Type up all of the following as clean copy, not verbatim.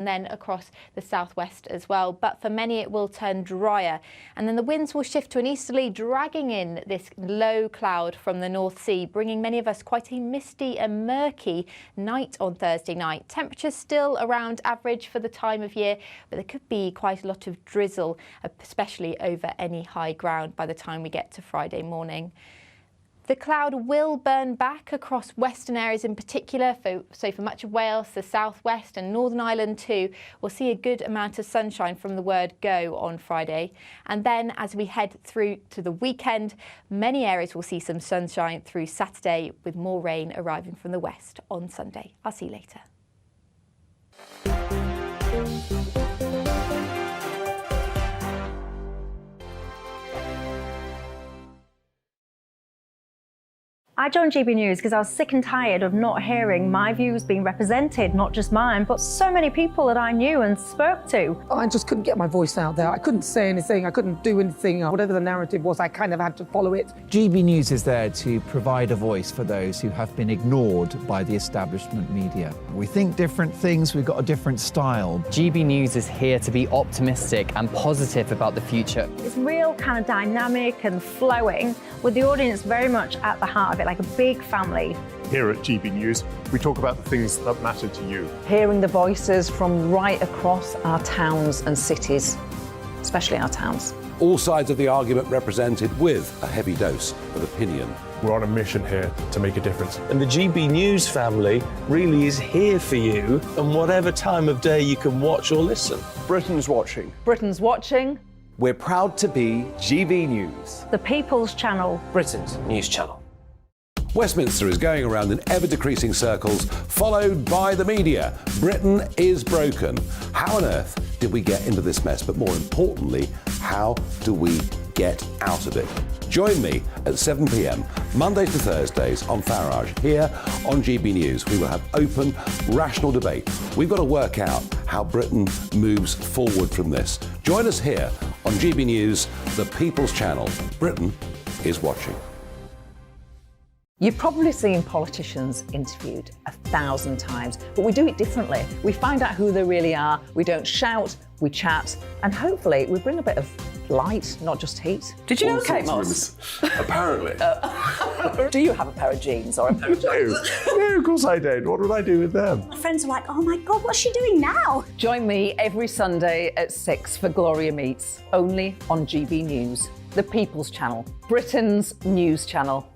and then across the southwest as well. But for many, it will turn drier. And then the winds will shift to an easterly, dragging in this low cloud from the North Sea, bringing many of us quite a misty and murky night on Thursday night. Temperatures still around average for the time of year, but there could be quite a lot of drizzle, especially over any high ground by the time we get to Friday morning. The cloud will burn back across western areas in particular, so for much of Wales, the southwest and Northern Ireland too, we'll see a good amount of sunshine from the word go on Friday. And then as we head through to the weekend, many areas will see some sunshine through Saturday, with more rain arriving from the west on Sunday. I'll see you later. I joined GB News because I was sick and tired of not hearing my views being represented, not just mine, but so many people that I knew and spoke to. I just couldn't get my voice out there. I couldn't say anything, I couldn't do anything. Whatever the narrative was, I kind of had to follow it. GB News is there to provide a voice for those who have been ignored by the establishment media. We think different things, we've got a different style. GB News is here to be optimistic and positive about the future. It's real kind of dynamic and flowing, with the audience very much at the heart of it, like a big family. Here at GB News, we talk about the things that matter to you. Hearing the voices from right across our towns and cities, especially our towns. All sides of the argument represented with a heavy dose of opinion. We're on a mission here to make a difference. And the GB News family really is here for you, and whatever time of day you can watch or listen. Britain's watching. Britain's watching. We're proud to be GB News, The People's Channel. Britain's news channel. Westminster is going around in ever-decreasing circles, followed by the media. Britain is broken. How on earth did we get into this mess? But more importantly, how do we get out of it? Join me at 7 p.m, Mondays to Thursdays on Farage. Here on GB News, we will have open, rational debate. We've got to work out how Britain moves forward from this. Join us here on GB News, the People's Channel. Britain is watching. You've probably seen politicians interviewed 1,000 times, but we do it differently. We find out who they really are, we don't shout, we chat, and hopefully we bring a bit of light, not just heat. Did you know, Kate Moss? Apparently. Do you have a pair of jeans or a pair of jeans? No, of course I don't. What would I do with them? My friends are like, oh my God, what's she doing now? Join me every Sunday at 6 for Gloria Meets, only on GB News, the People's Channel, Britain's news channel.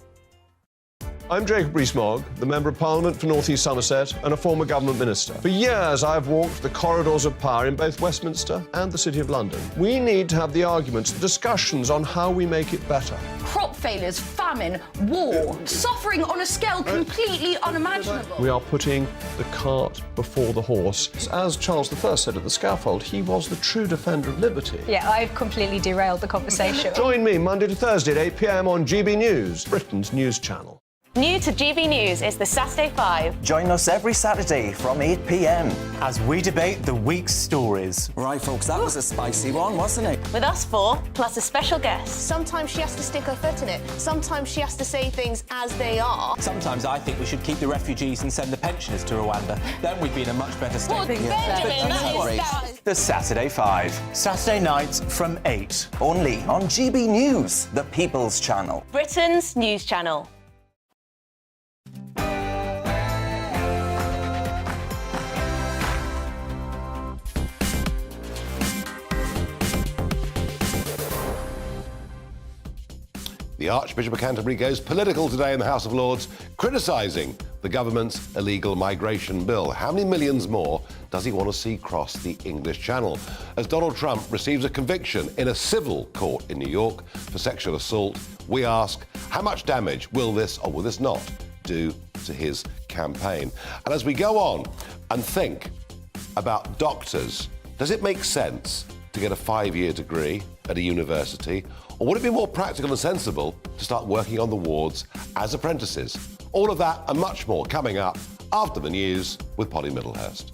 I'm Jacob Rees-Mogg, the Member of Parliament for North East Somerset and a former government minister. For years, I've walked the corridors of power in both Westminster and the City of London. We need to have the arguments, the discussions on how we make it better. Crop failures, famine, war, suffering on a scale completely unimaginable. We are putting the cart before the horse. As Charles I said at the scaffold, he was the true defender of liberty. Yeah, I've completely derailed the conversation. Join me Monday to Thursday at 8 p.m. on GB News, Britain's news channel. New to GB News is the Saturday 5. Join us every Saturday from 8 p.m. as we debate the week's stories. Right, folks, that was a spicy one, wasn't it? With us four, plus a special guest. Sometimes she has to stick her foot in it. Sometimes she has to say things as they are. Sometimes I think we should keep the refugees and send the pensioners to Rwanda. Then we'd be in a much better state. Well, Benjamin, that is... The Saturday 5. Saturday nights from 8. Only on GB News, the People's Channel. Britain's news channel. The Archbishop of Canterbury goes political today in the House of Lords, criticising the government's illegal migration bill. How many millions more does he want to see cross the English Channel? As Donald Trump receives a conviction in a civil court in New York for sexual assault, we ask, how much damage will this or will this not do to his campaign? And as we go on and think about doctors, does it make sense to get a 5-year degree at a university? Or would it be more practical and sensible to start working on the wards as apprentices? All of that and much more coming up after the news with Polly Middlehurst.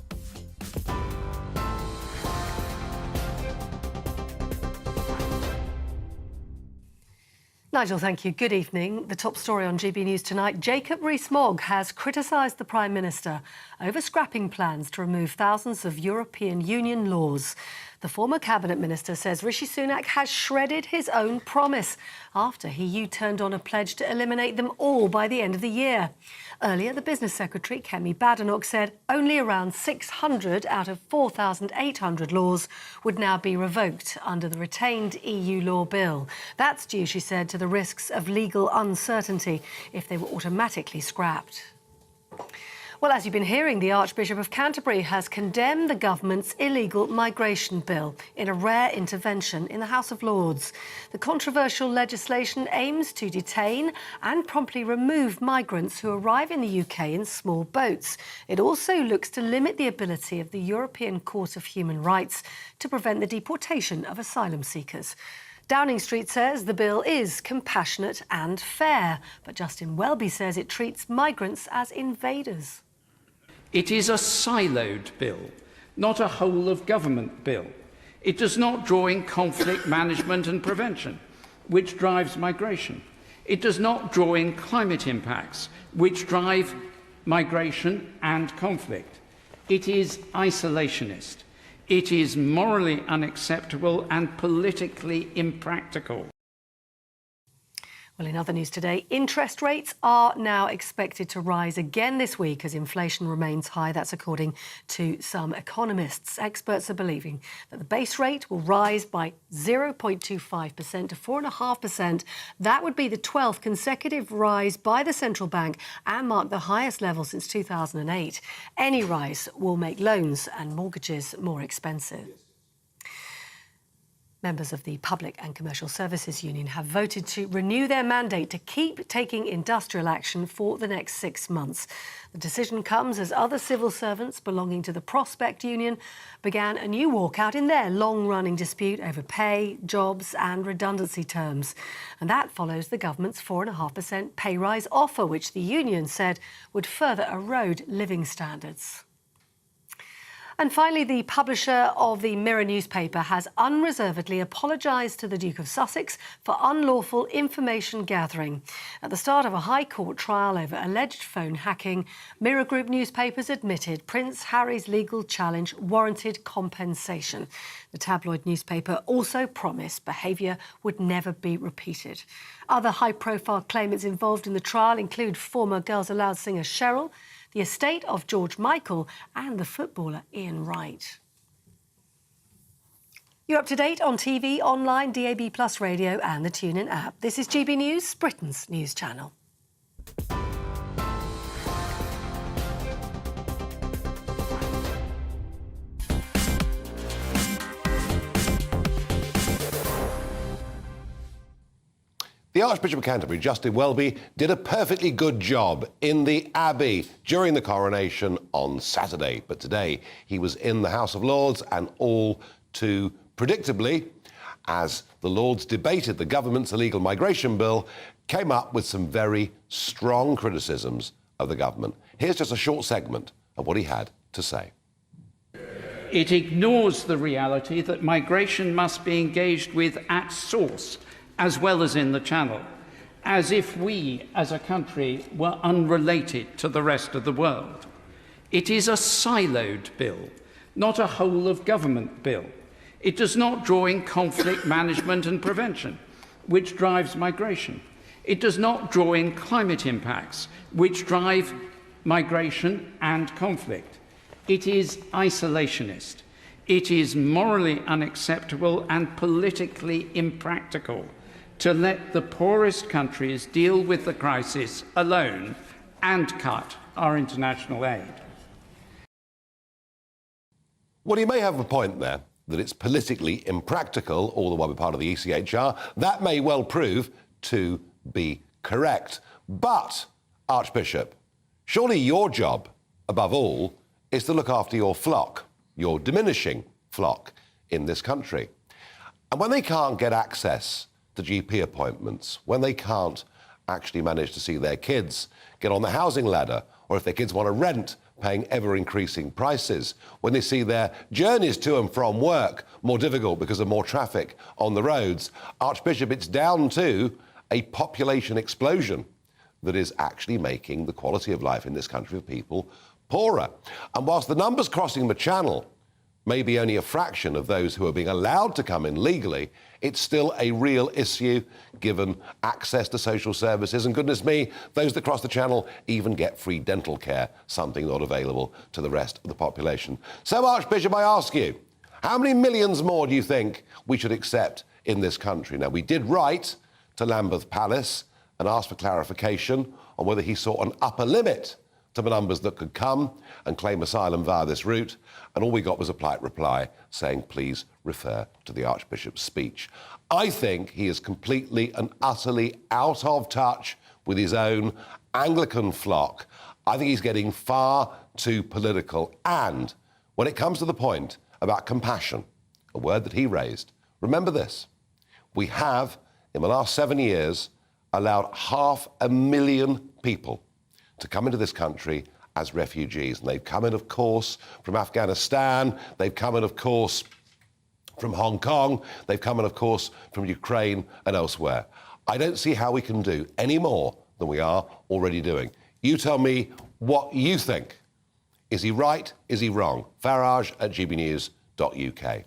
Nigel, thank you. Good evening. The top story on GB News tonight. Jacob Rees-Mogg has criticised the Prime Minister over scrapping plans to remove thousands of European Union laws. The former Cabinet Minister says Rishi Sunak has shredded his own promise after he U-turned on a pledge to eliminate them all by the end of the year. Earlier, the Business Secretary, Kemi Badenoch, said only around 600 out of 4,800 laws would now be revoked under the retained EU law bill. That's due, she said, to the risks of legal uncertainty if they were automatically scrapped. Well, as you've been hearing, the Archbishop of Canterbury has condemned the government's illegal migration bill in a rare intervention in the House of Lords. The controversial legislation aims to detain and promptly remove migrants who arrive in the UK in small boats. It also looks to limit the ability of the European Court of Human Rights to prevent the deportation of asylum seekers. Downing Street says the bill is compassionate and fair, but Justin Welby says it treats migrants as invaders. It is a siloed bill, not a whole-of-government bill. It does not draw in conflict management and prevention, which drives migration. It does not draw in climate impacts, which drive migration and conflict. It is isolationist. It is morally unacceptable and politically impractical. Well, in other news today, interest rates are now expected to rise again this week as inflation remains high. That's according to some economists. Experts are believing that the base rate will rise by 0.25% to 4.5%. That would be the 12th consecutive rise by the central bank and mark the highest level since 2008. Any rise will make loans and mortgages more expensive. Members of the Public and Commercial Services Union have voted to renew their mandate to keep taking industrial action for the next 6 months. The decision comes as other civil servants belonging to the Prospect Union began a new walkout in their long-running dispute over pay, jobs and redundancy terms. And that follows the government's 4.5% pay rise offer, which the union said would further erode living standards. And finally, the publisher of the Mirror newspaper has unreservedly apologised to the Duke of Sussex for unlawful information gathering. At the start of a High Court trial over alleged phone hacking, Mirror Group newspapers admitted Prince Harry's legal challenge warranted compensation. The tabloid newspaper also promised behaviour would never be repeated. Other high-profile claimants involved in the trial include former Girls Aloud singer Cheryl, the estate of George Michael and the footballer Ian Wright. You're up to date on TV, online, DAB+ radio and the TuneIn app. This is GB News, Britain's news channel. The Archbishop of Canterbury, Justin Welby, did a perfectly good job in the Abbey during the coronation on Saturday. But today he was in the House of Lords, and all too predictably, as the Lords debated the government's illegal migration bill, came up with some very strong criticisms of the government. Here's just a short segment of what he had to say. It ignores the reality that migration must be engaged with at source, as well as in the Channel, as if we, as a country, were unrelated to the rest of the world. It is a siloed bill, not a whole-of-government bill. It does not draw in conflict management and prevention, which drives migration. It does not draw in climate impacts, which drive migration and conflict. It is isolationist. It is morally unacceptable and politically impractical to let the poorest countries deal with the crisis alone and cut our international aid. Well, you may have a point there, that it's politically impractical, all the while we're part of the ECHR. That may well prove to be correct. But, Archbishop, surely your job, above all, is to look after your flock, your diminishing flock in this country. And when they can't get access to GP appointments, when they can't actually manage to see their kids get on the housing ladder, or if their kids want to rent, paying ever-increasing prices, when they see their journeys to and from work more difficult because of more traffic on the roads, Archbishop, it's down to a population explosion that is actually making the quality of life in this country of people poorer. And whilst the numbers crossing the Channel may be only a fraction of those who are being allowed to come in legally, it's still a real issue given access to social services. And goodness me, those that cross the Channel even get free dental care, something not available to the rest of the population. So, Archbishop, I ask you, how many millions more do you think we should accept in this country? Now, we did write to Lambeth Palace and ask for clarification on whether he saw an upper limit to the numbers that could come and claim asylum via this route, and all we got was a polite reply saying, please refer to the Archbishop's speech. I think he is completely and utterly out of touch with his own Anglican flock. I think he's getting far too political. And when it comes to the point about compassion, a word that he raised, remember this: we have, in the last 7 years, allowed 500,000 people to come into this country as refugees. And they've come in, of course, from Afghanistan. They've come in, of course, from Hong Kong. They've come in, of course, from Ukraine and elsewhere. I don't see how we can do any more than we are already doing. You tell me what you think. Is he right? Is he wrong? Farage at gbnews.uk.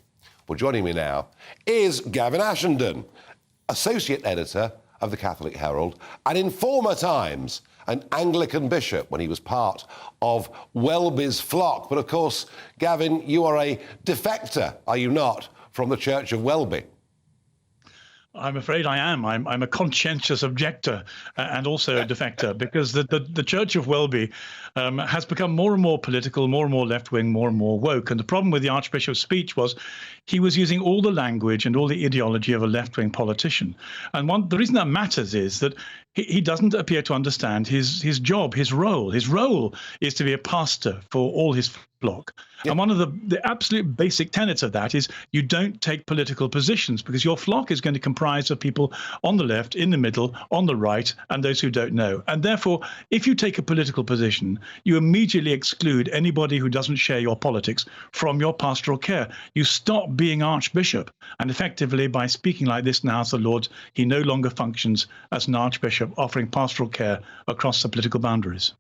Well, joining me now is Gavin Ashenden, Associate Editor of the Catholic Herald, and in former times an Anglican bishop when he was part of Welby's flock. But of course, Gavin, you are a defector, are you not, from the Church of Welby? I'm afraid I am. I'm a conscientious objector and also a defector, because the Church of Welby has become more and more political, more and more left-wing, more and more woke. And the problem with the Archbishop's speech was he was using all the language and all the ideology of a left-wing politician. And the reason that matters is that he doesn't appear to understand his job, his role. His role is to be a pastor for all his flock. Yep. And one of the absolute basic tenets of that is you don't take political positions, because your flock is going to comprise of people on the left, in the middle, on the right, and those who don't know. And therefore, if you take a political position, you immediately exclude anybody who doesn't share your politics from your pastoral care. You stop being Archbishop. And effectively, by speaking like this in the House of Lords, he no longer functions as an Archbishop offering pastoral care across the political boundaries.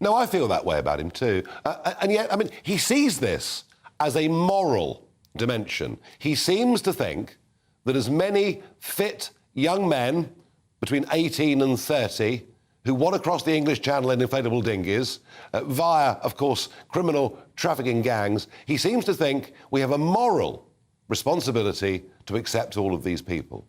No, I feel that way about him too. And yet, I mean, he sees this as a moral dimension. He seems to think that as many fit young men between 18 and 30 who want to cross the English Channel in inflatable dinghies via, of course, criminal trafficking gangs, he seems to think we have a moral responsibility to accept all of these people.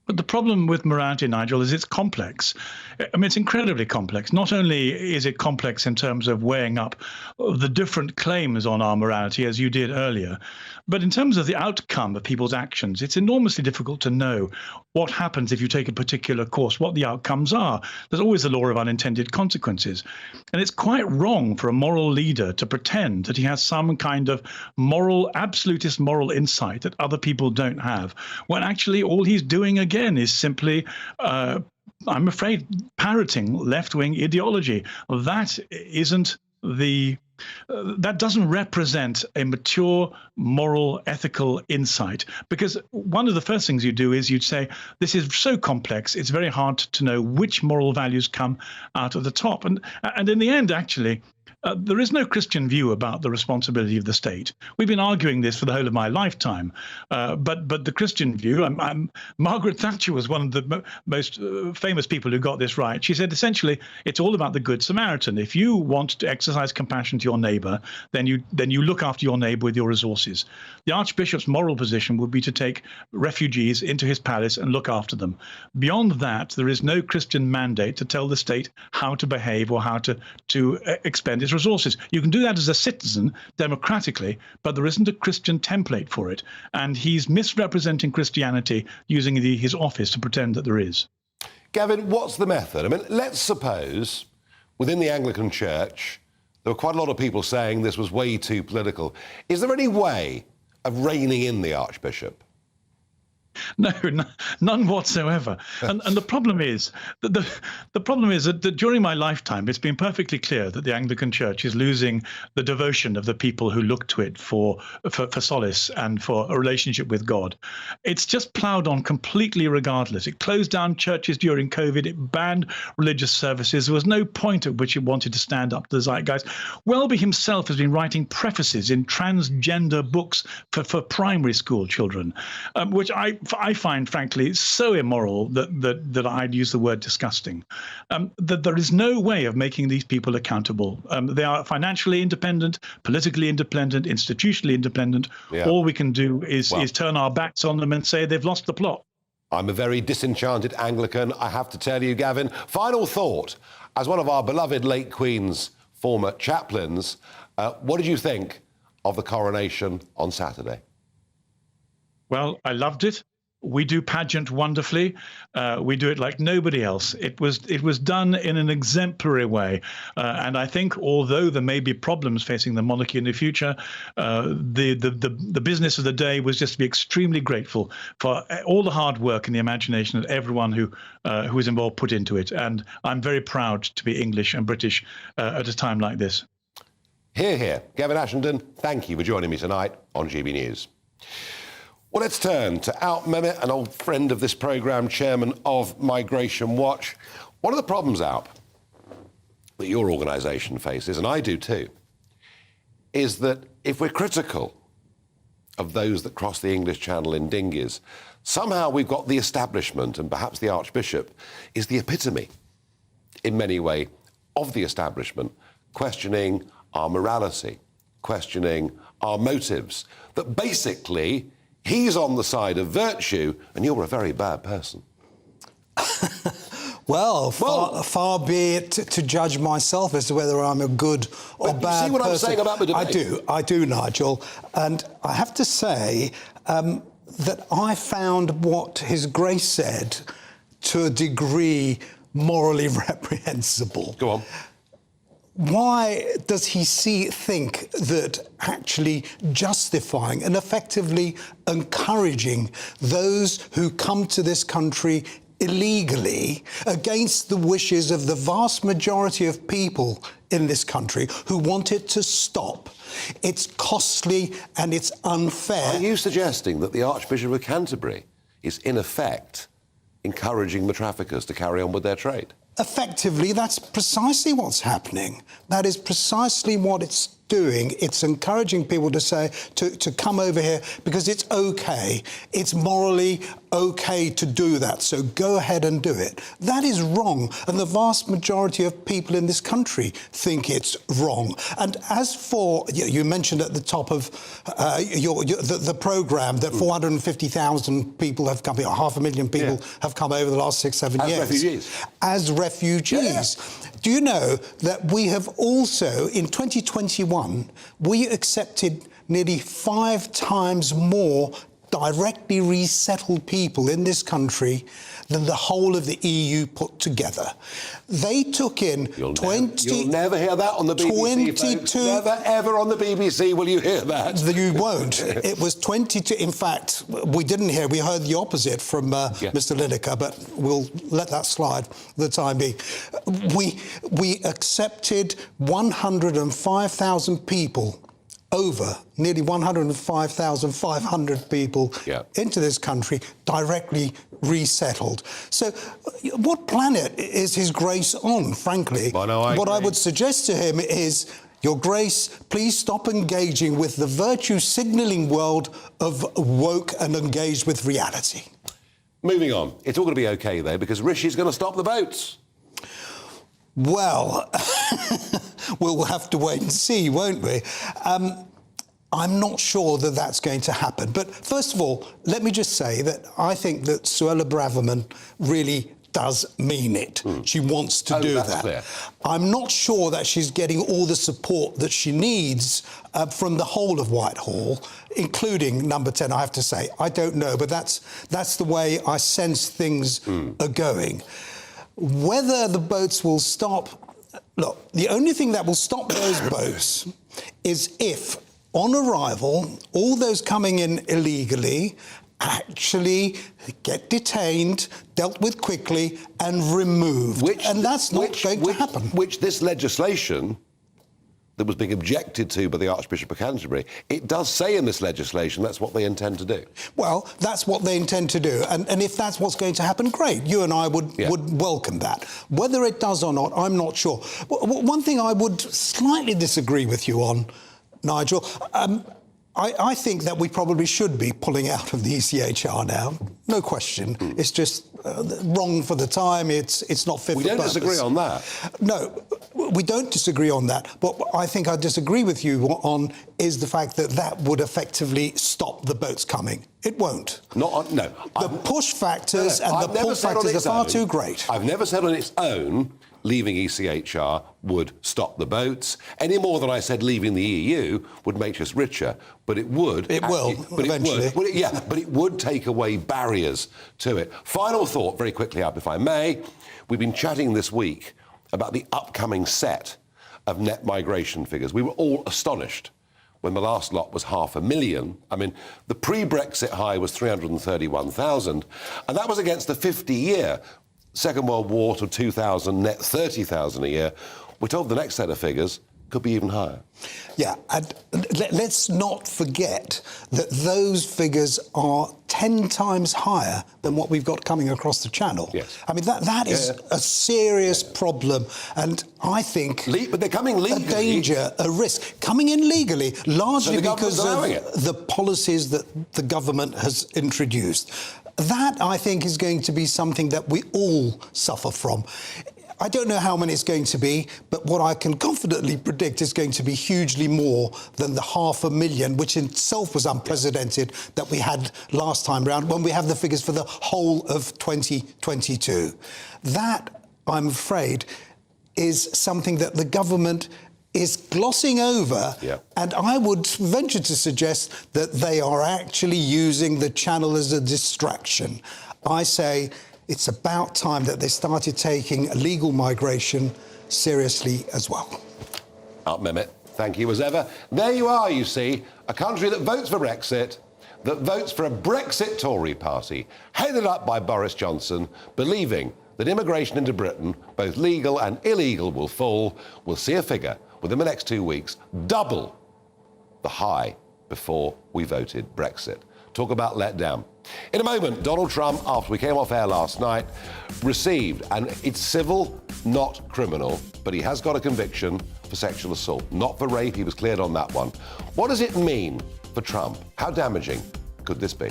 But the problem with morality, Nigel, is it's complex. I mean, it's incredibly complex. Not only is it complex in terms of weighing up the different claims on our morality, as you did earlier, but in terms of the outcome of people's actions, it's enormously difficult to know what happens if you take a particular course, what the outcomes are. There's always the law of unintended consequences. And it's quite wrong for a moral leader to pretend that he has some kind of moral, absolutist moral insight that other people don't have, when actually all he's doing again is simply, I'm afraid, parroting left-wing ideology. That isn't that doesn't represent a mature, moral, ethical insight. Because one of the first things you do is you'd say, this is so complex, it's very hard to know which moral values come out of the top. And in the end, actually, there is no Christian view about the responsibility of the state. We've been arguing this for the whole of my lifetime. But the Christian view, Margaret Thatcher was one of the most famous people who got this right. She said, essentially, it's all about the Good Samaritan. If you want to exercise compassion to your neighbour, then you look after your neighbour with your resources. The Archbishop's moral position would be to take refugees into his palace and look after them. Beyond that, there is no Christian mandate to tell the state how to behave or how to expend its resources. You can do that as a citizen democratically, but there isn't a Christian template for it. And he's misrepresenting Christianity using his office to pretend that there is. Gavin, what's the method? I mean, let's suppose within the Anglican Church there were quite a lot of people saying this was way too political. Is there any way of reining in the Archbishop? No, none whatsoever. And the problem is that the problem is that during my lifetime, it's been perfectly clear that the Anglican Church is losing the devotion of the people who look to it for solace and for a relationship with God. It's just ploughed on completely regardless. It closed down churches during COVID. It banned religious services. There was no point at which it wanted to stand up to the zeitgeist. Welby himself has been writing prefaces in transgender books for primary school children, which I find, frankly, so immoral that I'd use the word disgusting. That there is no way of making these people accountable. They are financially independent, politically independent, institutionally independent. Yeah. All we can do is turn our backs on them and say they've lost the plot. I'm a very disenchanted Anglican, I have to tell you, Gavin. Final thought, as one of our beloved late Queen's former chaplains, what did you think of the coronation on Saturday? Well, I loved it. We do pageant wonderfully. We do it like nobody else. It was done in an exemplary way. And I think, although there may be problems facing the monarchy in the future, the business of the day was just to be extremely grateful for all the hard work and the imagination that everyone who was involved put into it. And I'm very proud to be English and British at a time like this. Hear, hear. Gavin Ashenden, thank you for joining me tonight on GB News. Well, let's turn to Alp Mehmet, an old friend of this programme, chairman of Migration Watch. One of the problems, Alp, that your organisation faces, and I do too, is that if we're critical of those that cross the English Channel in dinghies, somehow we've got the establishment, and perhaps the Archbishop is the epitome, in many ways, of the establishment, questioning our morality, questioning our motives, that basically he's on the side of virtue and you're a very bad person. Well, far be it to judge myself as to whether I'm a good or bad person. See what I'm saying about the debate? I do, Nigel. And I have to say that I found what His Grace said to a degree morally reprehensible. Go on. Why does he think that actually justifying and effectively encouraging those who come to this country illegally against the wishes of the vast majority of people in this country who want it to stop? It's costly and it's unfair. Are you suggesting that the Archbishop of Canterbury is, in effect, encouraging the traffickers to carry on with their trade? Effectively, that's precisely what's happening. That is precisely what it's doing. It's encouraging people to say, to come over here because it's okay. It's morally okay to do that, so go ahead and do it. That is wrong, and the vast majority of people in this country think it's wrong. And as for, you mentioned at the top of the programme that 450,000 people have come here, 500,000 people have come over the last 6-7 years. As refugees. As refugees. Yeah. Do you know that we have also, in 2021, we accepted nearly 5 times more directly resettled people in this country than the whole of the EU put together. They took in You'll never hear that on the BBC, folks. Never, ever on the BBC will you hear that. You won't. It was 22. In fact, we didn't hear. We heard the opposite from Mr. Lineker, but we'll let that slide for the time being. We accepted 105,000 people, over nearly 105,500 people into this country, directly resettled. So what planet is His Grace on, frankly? Well, no, what I would suggest to him is, Your Grace, please stop engaging with the virtue signalling world of woke and engage with reality. Moving on. It's all going to be OK, though, because Rishi's going to stop the boats. Well, we'll have to wait and see, won't we? I'm not sure that that's going to happen. But first of all, let me just say that I think that Suella Braverman really does mean it. She wants to do that. Clear. I'm not sure that she's getting all the support that she needs from the whole of Whitehall, including Number 10, I have to say. I don't know, but that's the way I sense things are going. Whether the boats will stop... Look, the only thing that will stop those boats is if, on arrival, all those coming in illegally actually get detained, dealt with quickly, and removed. And that's not going to happen. Which this legislation that was being objected to by the Archbishop of Canterbury, it does say in this legislation that's what they intend to do. Well, that's what they intend to do. And if that's what's going to happen, great. You and I would welcome that. Whether it does or not, I'm not sure. One thing I would slightly disagree with you on, Nigel, I think that we probably should be pulling out of the ECHR now. No question. It's just wrong for the time. It's not fit for purpose. We don't disagree on that. No, we don't disagree on that. What I think I disagree with you on is the fact that that would effectively stop the boats coming. It won't. No. The push factors and the pull factors are far too great. I've never said on its own leaving ECHR would stop the boats, any more than I said leaving the EU would make us richer, but it would. It will, eventually. But it would take away barriers to it. Final thought, very quickly, Alp, if I may. We've been chatting this week about the upcoming set of net migration figures. We were all astonished when the last lot was 500,000. I mean, the pre-Brexit high was 331,000, and that was against the 50-year Second World War to 2000, net 30,000 a year. We're told the next set of figures could be even higher. Yeah, and let's not forget that those figures are 10 times higher than what we've got coming across the channel. Yes. I mean, that is a serious problem, and I think... But they're coming legally. A danger, a risk. Coming in legally, largely So the because government's of the policies that the government has introduced. That, I think, is going to be something that we all suffer from. I don't know how many it's going to be, but what I can confidently predict is going to be hugely more than the 500,000, which in itself was unprecedented, that we had last time round, when we have the figures for the whole of 2022. That, I'm afraid, is something that the government is glossing over, and I would venture to suggest that they are actually using the channel as a distraction. I say it's about time that they started taking illegal migration seriously as well. Alp Mehmet, thank you as ever. There you are, you see, a country that votes for Brexit, that votes for a Brexit Tory party, headed up by Boris Johnson, believing that immigration into Britain, both legal and illegal, will fall. We'll see a figure within the next 2 weeks, double the high before we voted Brexit. Talk about let down. In a moment, Donald Trump, after we came off air last night, received, and it's civil, not criminal, but he has got a conviction for sexual assault, not for rape. He was cleared on that one. What does it mean for Trump? How damaging could this be?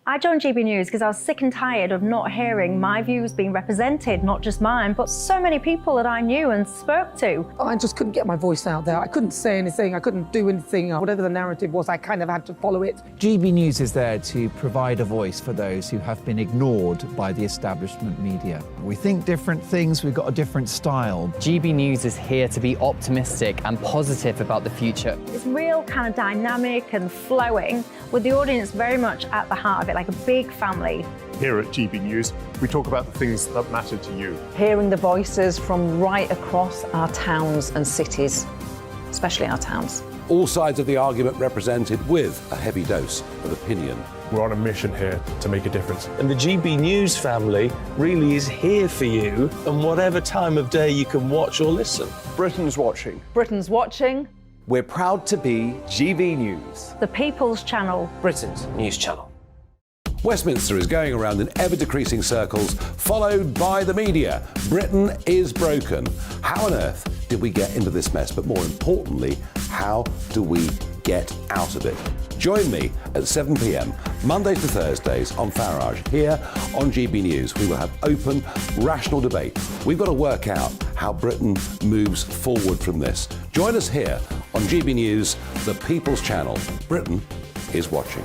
I joined GB News because I was sick and tired of not hearing my views being represented, not just mine, but so many people that I knew and spoke to. I just couldn't get my voice out there. I couldn't say anything. I couldn't do anything. Whatever the narrative was, I kind of had to follow it. GB News is there to provide a voice for those who have been ignored by the establishment media. We think different things, we've got a different style. GB News is here to be optimistic and positive about the future. It's real kind of dynamic and flowing, with the audience very much at the heart of it, like a big family. Here at GB News, we talk about the things that matter to you. Hearing the voices from right across our towns and cities, especially our towns. All sides of the argument represented with a heavy dose of opinion. We're on a mission here to make a difference. And the GB News family really is here for you, and whatever time of day you can watch or listen. Britain's watching. Britain's watching. We're proud to be GB News. The People's Channel. Britain's news channel. Westminster is going around in ever-decreasing circles, followed by the media. Britain is broken. How on earth did we get into this mess? But more importantly, how do we get out of it? Join me at 7 p.m, Mondays to Thursdays on Farage. Here on GB News, we will have open, rational debate. We've got to work out how Britain moves forward from this. Join us here on GB News, the People's Channel. Britain is watching.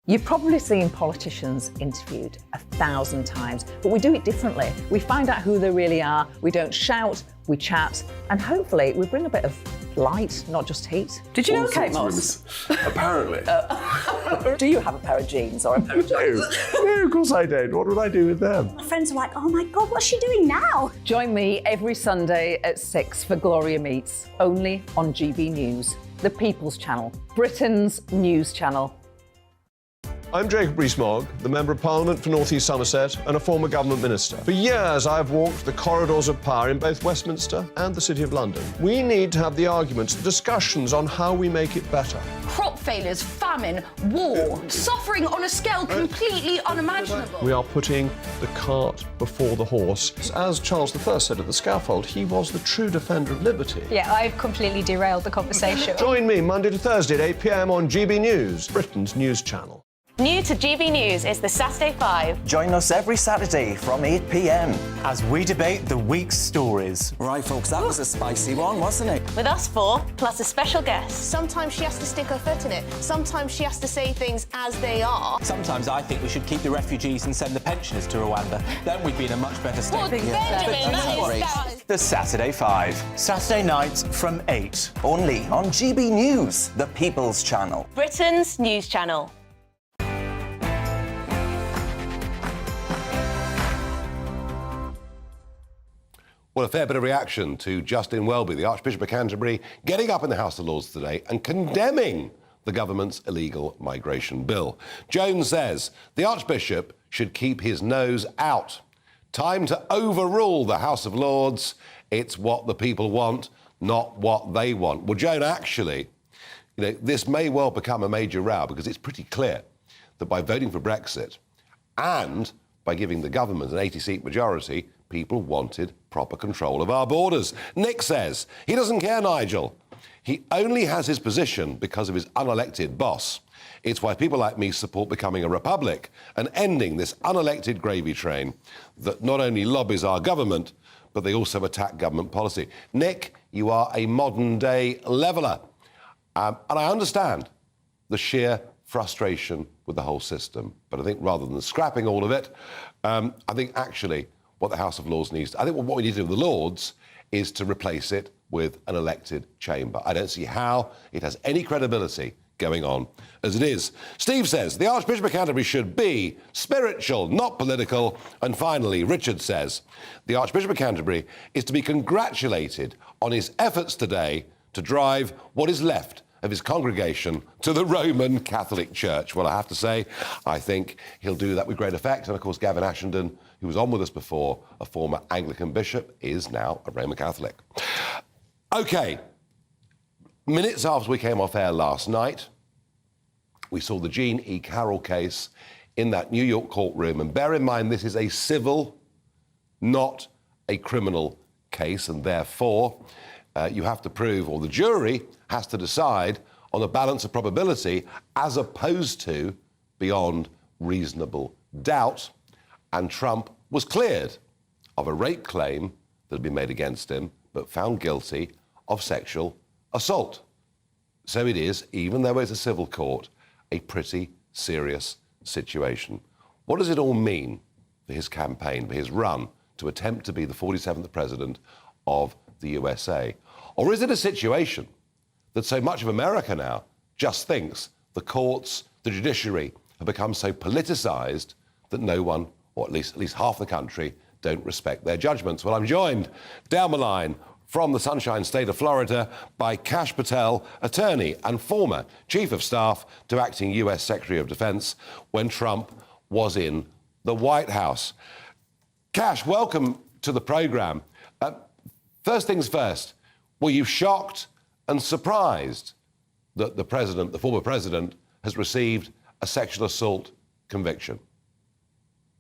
You've probably seen politicians interviewed 1,000 times, but we do it differently. We find out who they really are, we don't shout, we chat, and hopefully we bring a bit of light, not just heat. Did you All know, Kate sorts of Moss? Apparently. Do you have a pair of jeans or a pair of jeans? No, of course I don't. What would I do with them? My friends are like, oh my God, what's she doing now? Join me every Sunday at 6 for Gloria Meets, only on GB News, the People's Channel, Britain's news channel. I'm Jacob Rees-Mogg, the Member of Parliament for North East Somerset and a former government minister. For years, I've walked the corridors of power in both Westminster and the City of London. We need to have the arguments, the discussions on how we make it better. Crop failures, famine, war, suffering on a scale completely unimaginable. We are putting the cart before the horse. As Charles I said at the scaffold, he was the true defender of liberty. Yeah, I've completely derailed the conversation. Join me Monday to Thursday at 8 p.m. on GB News, Britain's news channel. New to GB News is the Saturday 5. Join us every Saturday from 8 p.m. as we debate the week's stories. Right, folks, that was a spicy one, wasn't it? With us four, plus a special guest. Sometimes she has to stick her foot in it. Sometimes she has to say things as they are. Sometimes I think we should keep the refugees and send the pensioners to Rwanda. Then we'd be in a much better state. Well, Benjamin, that is... The Saturday 5. Saturday nights from 8. Only on GB News, the People's Channel. Britain's news channel. Well, a fair bit of reaction to Justin Welby, the Archbishop of Canterbury, getting up in the House of Lords today and condemning the government's illegal migration bill. Jones says the Archbishop should keep his nose out. Time to overrule the House of Lords. It's what the people want, not what they want. Well, Joan, actually, this may well become a major row because it's pretty clear that by voting for Brexit and by giving the government an 80-seat majority, people wanted proper control of our borders. Nick says he doesn't care, Nigel. He only has his position because of his unelected boss. It's why people like me support becoming a republic and ending this unelected gravy train that not only lobbies our government, but they also attack government policy. Nick, you are a modern-day leveller. And I understand the sheer frustration with the whole system. But I think rather than scrapping all of it, I think actually what the House of Lords needs... I think what we need to do with the Lords is to replace it with an elected chamber. I don't see how it has any credibility going on as it is. Steve says the Archbishop of Canterbury should be spiritual, not political. And finally, Richard says the Archbishop of Canterbury is to be congratulated on his efforts today to drive what is left of his congregation to the Roman Catholic Church. Well, I have to say, I think he'll do that with great effect. And of course, Gavin Ashenden, who was on with us before, a former Anglican bishop, is now a Roman Catholic. OK, minutes after we came off air last night, we saw the Jean E. Carroll case in that New York courtroom. And bear in mind, this is a civil, not a criminal case. And therefore, you have to prove, or the jury has to decide on the balance of probability as opposed to beyond reasonable doubt. And Trump was cleared of a rape claim that had been made against him, but found guilty of sexual assault. So it is, even though it's a civil court, a pretty serious situation. What does it all mean for his campaign, for his run to attempt to be the 47th president of the USA? Or is it a situation that so much of America now just thinks the courts, the judiciary, have become so politicised that no one, or at least half the country, don't respect their judgments? Well, I'm joined down the line from the Sunshine State of Florida by Kash Patel, attorney and former Chief of Staff to acting US Secretary of Defense when Trump was in the White House. Kash, welcome to the programme. First things first, were you shocked and surprised that the former president, has received a sexual assault conviction?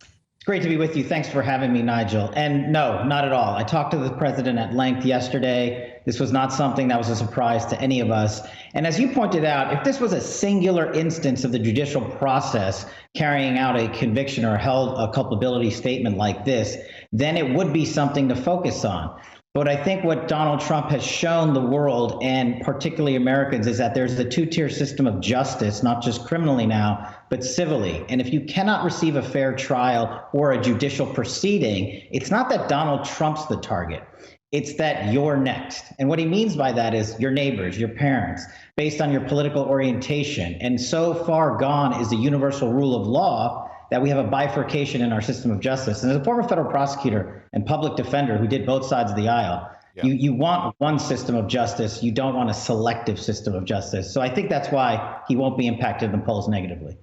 It's great to be with you. Thanks for having me, Nigel. And no, not at all. I talked to the president at length yesterday. This was not something that was a surprise to any of us. And as you pointed out, if this was a singular instance of the judicial process carrying out a conviction or held a culpability statement like this, then it would be something to focus on. But I think what Donald Trump has shown the world, and particularly Americans, is that there's a two-tier system of justice, not just criminally now, but civilly. And if you cannot receive a fair trial or a judicial proceeding, it's not that Donald Trump's the target. It's that you're next. And what he means by that is your neighbors, your parents, based on your political orientation. And so far gone is the universal rule of law that we have a bifurcation in our system of justice. And as a former federal prosecutor and public defender who did both sides of the aisle, you want one system of justice. You don't want a selective system of justice. So I think that's why he won't be impacted in the polls negatively.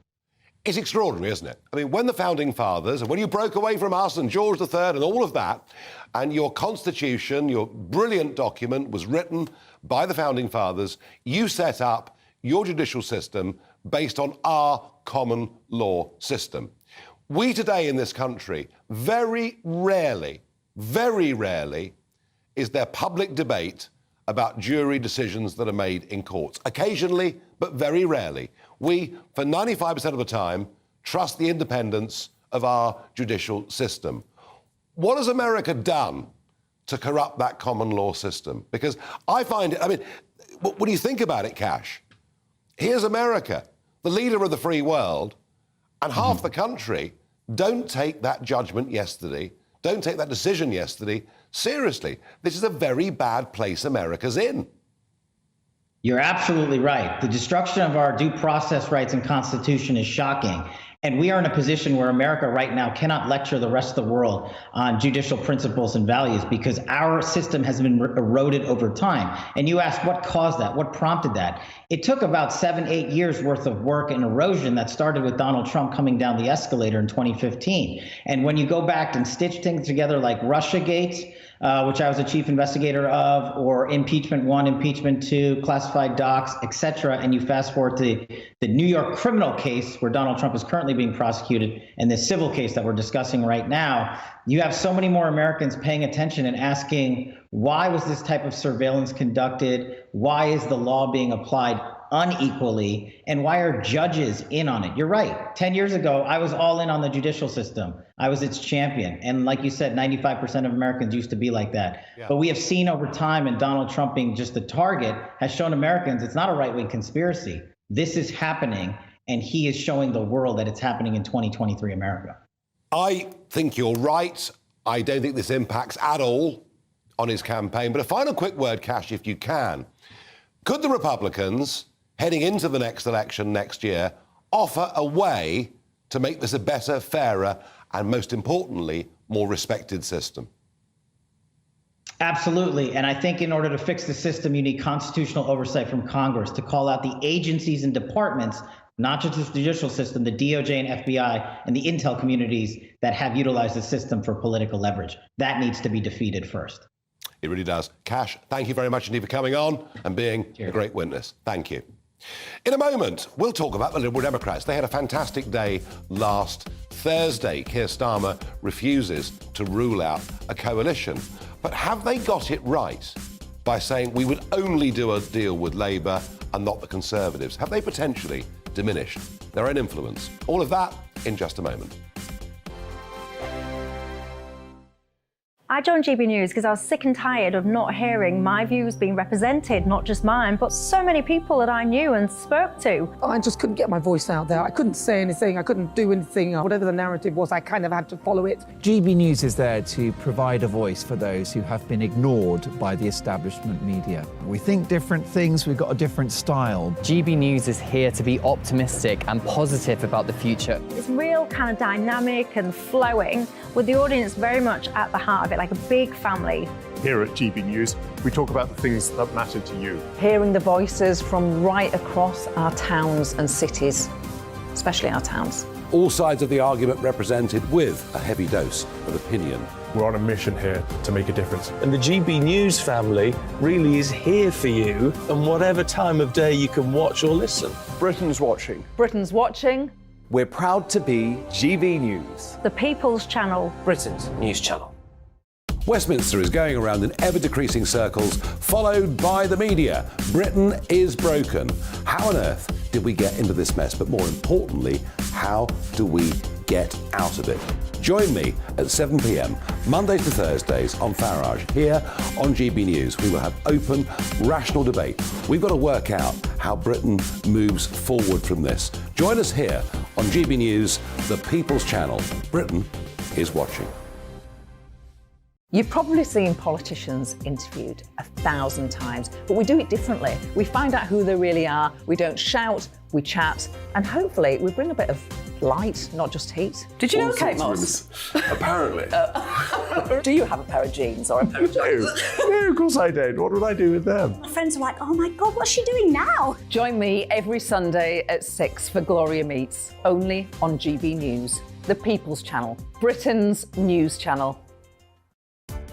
It's extraordinary, isn't it? I mean, when the Founding Fathers, and when you broke away from us and George III and all of that, and your Constitution, your brilliant document, was written by the Founding Fathers, you set up your judicial system based on our common law system. We today in this country, very rarely, is there public debate about jury decisions that are made in courts. Occasionally, but very rarely. We, for 95% of the time, trust the independence of our judicial system. What has America done to corrupt that common law system? Because I find it, I mean, when you think about it, Cash, here's America, the leader of the free world, and half the country don't take that judgment yesterday, don't take that decision yesterday seriously. This is a very bad place America's in. You're absolutely right. The destruction of our due process rights and Constitution is shocking. And we are in a position where America right now cannot lecture the rest of the world on judicial principles and values because our system has been eroded over time. And you ask what caused that? What prompted that? It took about 7-8 years worth of work and erosion that started with Donald Trump coming down the escalator in 2015. And when you go back and stitch things together like Russiagate, which I was a chief investigator of, or impeachment 1, impeachment 2, classified docs, etc. And you fast forward to the New York criminal case where Donald Trump is currently being prosecuted and the civil case that we're discussing right now, you have so many more Americans paying attention and asking, why was this type of surveillance conducted? Why is the law being applied unequally? And why are judges in on it? You're right. 10 years ago, I was all in on the judicial system. I was its champion. And like you said, 95% of Americans used to be like that. Yeah. But we have seen over time, and Donald Trump being just the target has shown Americans it's not a right-wing conspiracy. This is happening, and he is showing the world that it's happening in 2023 America. I think you're right. I don't think this impacts at all on his campaign. But a final quick word, Cash, if you can. Could the Republicans, heading into the next election next year, offer a way to make this a better, fairer, and most importantly, more respected system? Absolutely. And I think in order to fix the system, you need constitutional oversight from Congress to call out the agencies and departments, not just the judicial system, the DOJ and FBI and the intel communities that have utilized the system for political leverage. That needs to be defeated first. It really does. Cash, thank you very much indeed for coming on and being a great witness. Thank you. In a moment, we'll talk about the Liberal Democrats. They had a fantastic day last Thursday. Keir Starmer refuses to rule out a coalition. But have they got it right by saying we would only do a deal with Labour and not the Conservatives? Have they potentially diminished their own influence? All of that in just a moment. I joined GB News because I was sick and tired of not hearing my views being represented, not just mine, but so many people that I knew and spoke to. I just couldn't get my voice out there. I couldn't say anything. I couldn't do anything. Whatever the narrative was, I kind of had to follow it. GB News is there to provide a voice for those who have been ignored by the establishment media. We think different things, we've got a different style. GB News is here to be optimistic and positive about the future. It's real kind of dynamic and flowing, with the audience very much at the heart of it, like a big family. Here at GB News, we talk about the things that matter to you. Hearing the voices from right across our towns and cities, especially our towns. All sides of the argument represented with a heavy dose of opinion. We're on a mission here to make a difference. And the GB News family really is here for you, and whatever time of day you can watch or listen. Britain's watching. Britain's watching. We're proud to be GB News. The People's Channel. Britain's news channel. Westminster is going around in ever-decreasing circles, followed by the media. Britain is broken. How on earth did we get into this mess? But more importantly, how do we get out of it? Join me at 7 p.m, Mondays to Thursdays on Farage. Here on GB News, we will have open, rational debate. We've got to work out how Britain moves forward from this. Join us here on GB News, the People's Channel. Britain is watching. You've probably seen politicians interviewed 1,000 times, but we do it differently. We find out who they really are, we don't shout, we chat, and hopefully we bring a bit of light, not just heat. Did you know Kate Moss? Apparently. Do you have a pair of jeans or a pair of jeans? No, of course I don't. What would I do with them? My friends are like, oh my God, what's she doing now? Join me every Sunday at 6 for Gloria Meets, only on GB News, the People's Channel, Britain's news channel.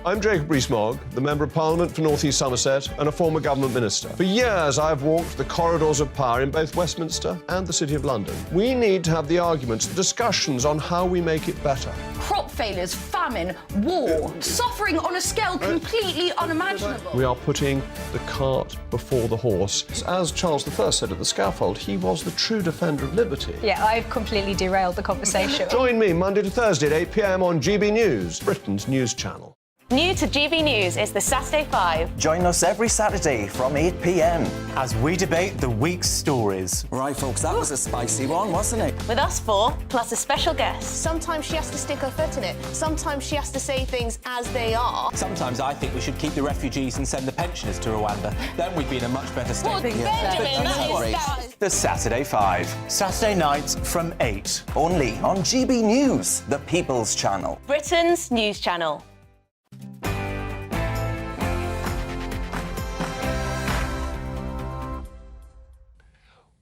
I'm Jacob Rees-Mogg, the Member of Parliament for North East Somerset and a former government minister. For years, I've walked the corridors of power in both Westminster and the City of London. We need to have the arguments, the discussions on how we make it better. Crop failures, famine, war, suffering on a scale completely unimaginable. We are putting the cart before the horse. As Charles I said at the scaffold, he was the true defender of liberty. Yeah, I've completely derailed the conversation. Join me Monday to Thursday at 8 p.m. on GB News, Britain's news channel. New to GB News is the Saturday 5. Join us every Saturday from 8 p.m. as we debate the week's stories. Right, folks, that was a spicy one, wasn't it? With us four, plus a special guest. Sometimes she has to stick her foot in it. Sometimes she has to say things as they are. Sometimes I think we should keep the refugees and send the pensioners to Rwanda. Then we'd be in a much better state. Well, Benjamin, that is... The Saturday 5. Saturday nights from 8. Only on GB News, the People's Channel. Britain's news channel.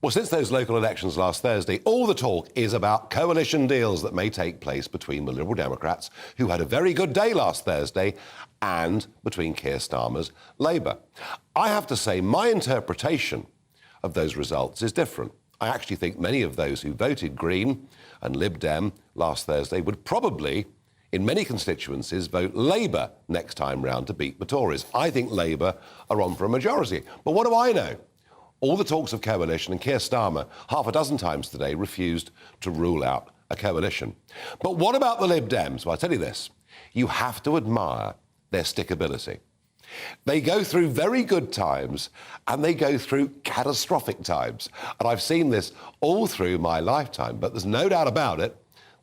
Well, since those local elections last Thursday, all the talk is about coalition deals that may take place between the Liberal Democrats, who had a very good day last Thursday, and between Keir Starmer's Labour. I have to say, my interpretation of those results is different. I actually think many of those who voted Green and Lib Dem last Thursday would probably, in many constituencies, vote Labour next time round to beat the Tories. I think Labour are on for a majority. But what do I know? All the talks of coalition, and Keir Starmer, half a dozen times today, refused to rule out a coalition. But what about the Lib Dems? Well, I tell you this, you have to admire their stickability. They go through very good times and they go through catastrophic times. And I've seen this all through my lifetime, but there's no doubt about it,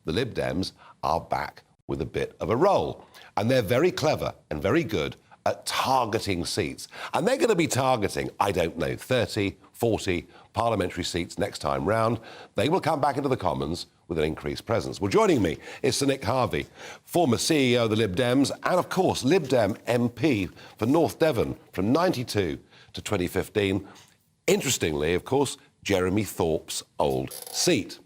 the Lib Dems are back with a bit of a roll. And they're very clever and very good at targeting seats. And they're going to be targeting, I don't know, 30, 40 parliamentary seats next time round. They will come back into the Commons with an increased presence. Well, joining me is Sir Nick Harvey, former CEO of the Lib Dems, and of course, Lib Dem MP for North Devon from 92 to 2015. Interestingly, of course, Jeremy Thorpe's old seat.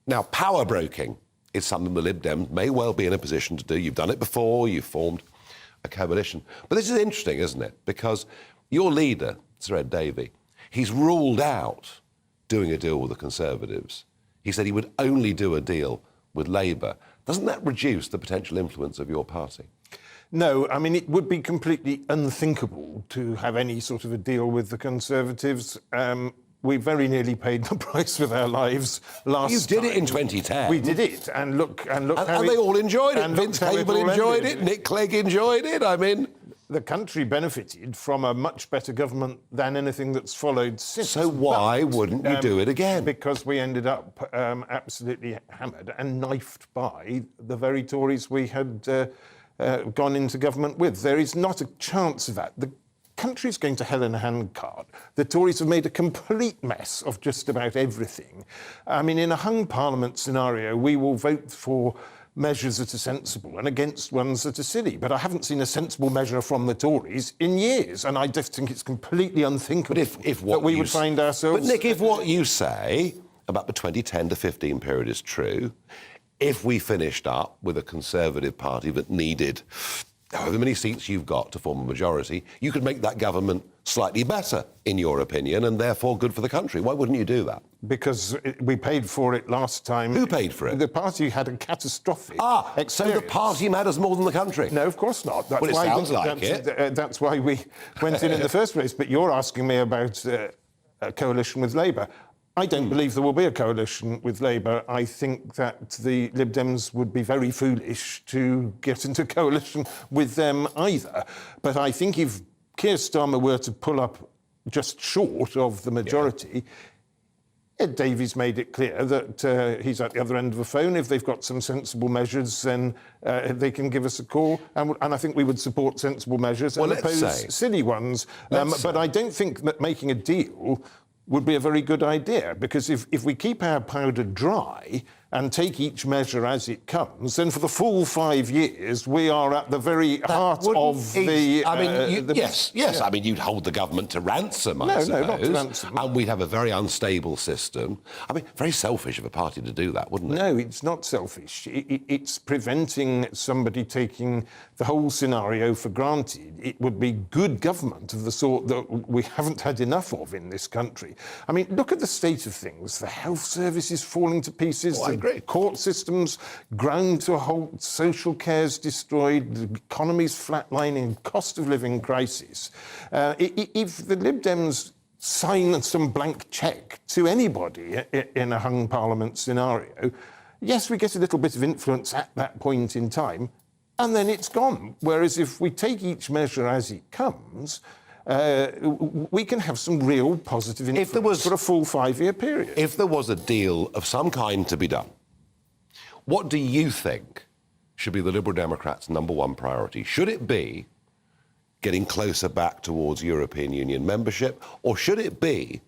Now, power broking is something the Lib Dems may well be in a position to do. You've done it before, you've formed a coalition. But this is interesting, isn't it? Because your leader, Sir Ed Davey, he's ruled out doing a deal with the Conservatives. He said he would only do a deal with Labour. Doesn't that reduce the potential influence of your party? No, I mean, it would be completely unthinkable to have any sort of a deal with the Conservatives. We very nearly paid the price with our lives last time. You did it in 2010. We did it, and look how they all enjoyed it. Vince Cable enjoyed it. Nick Clegg enjoyed it. I mean, the country benefited from a much better government than anything that's followed since. So why wouldn't you do it again? Because we ended up absolutely hammered and knifed by the very Tories we had gone into government with. There is not a chance of that. The country's going to hell in a handcart. The Tories have made a complete mess of just about everything. I mean, in a hung parliament scenario, we will vote for measures that are sensible and against ones that are silly. But I haven't seen a sensible measure from the Tories in years, and I just think it's completely unthinkable that we would find ourselves... But Nick, if what you say about the 2010 to 15 period is true, if we finished up with a Conservative Party that needed however many seats you've got to form a majority, you could make that government slightly better, in your opinion, and therefore good for the country. Why wouldn't you do that? Because we paid for it last time. Who paid for it? The party had a catastrophic experience. So the party matters more than the country? No, of course not. Well, it sounds like it. That's why we went in the first place. But you're asking me about a coalition with Labour. I don't believe there will be a coalition with Labour. I think that the Lib Dems would be very foolish to get into coalition with them either. But I think if Keir Starmer were to pull up just short of the majority, Ed Davies made it clear that he's at the other end of the phone. If they've got some sensible measures, then they can give us a call. And I think we would support sensible measures and oppose silly ones. But I don't think that making a deal would be a very good idea, because if we keep our powder dry and take each measure as it comes, then for the full 5 years we are at the very heart of the... I mean, yes. I mean, you'd hold the government to ransom, I suppose. No, not to ransom. And we'd have a very unstable system. I mean, very selfish of a party to do that, wouldn't it? No, it's not selfish. It's preventing somebody taking the whole scenario for granted. It would be good government of the sort that we haven't had enough of in this country. I mean, look at the state of things. The health service is falling to pieces. I agree. Court systems ground to a halt, social care's destroyed, the economy's flatlining, cost of living crisis. If the Lib Dems sign some blank cheque to anybody in a hung parliament scenario, yes, we get a little bit of influence at that point in time, and then it's gone. Whereas if we take each measure as it comes, we can have some real positive influence for a full 5-year period. If there was a deal of some kind to be done, what do you think should be the Liberal Democrats' #1 priority? Should it be getting closer back towards European Union membership, or should it be